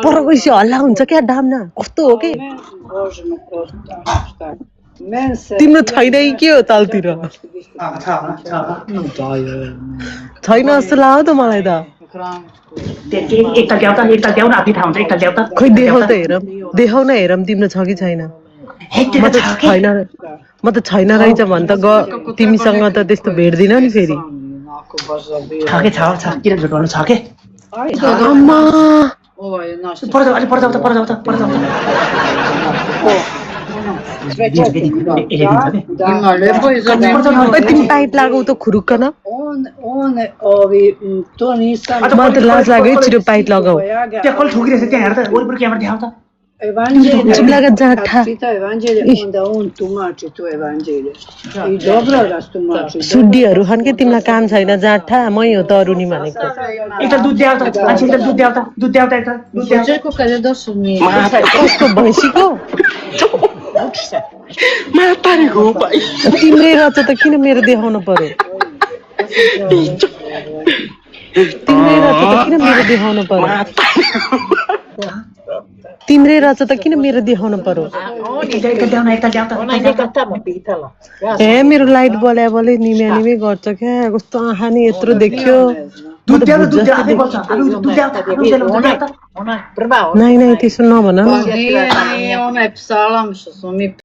पर गएपछि हल्ला हुन्छ क्या डाम्ना कस्तो हो कि तिम्रो छैन के हो तालतिर छैन जस्तो लाग्यो त मलाई त खै देखाउ त हेरौँ देखाउ न हेरौँ तिम्रो छ कि छैन म त छैन रहेछ भन् त तिमीसँग त त्यस्तो भेट्दिन नि फेरि तिमी पाइप लगाऊ त खुरुक्क न मलाई त लाज लाग्यो है छिटो पाइप लगाऊ Cibla gazzata. सुड्डीहरु खन के तिमीलाई काम छैन जाठा मै हो तरुनी भनेको एउटा दुध ल्याउ त मान्छे एउटा दुध ल्याउ त एउटा Cerco cadê do sumi? कसको भैँसीको मा पारेको भाइ तिम्रै रहेछ त किन मेरो देखाउन पर्यो तिम्रै रहेछ त किन मेरो देखाउन पर्यो तिम्रै रहेछ त किन मेरो देखाउन पर्यो ए मेरो लाइट बल्या बले निम्या निमै गर्छ क्या कस्तो आँखा नि यत्रो देख्यो नाइ नाइ त्यसो नभन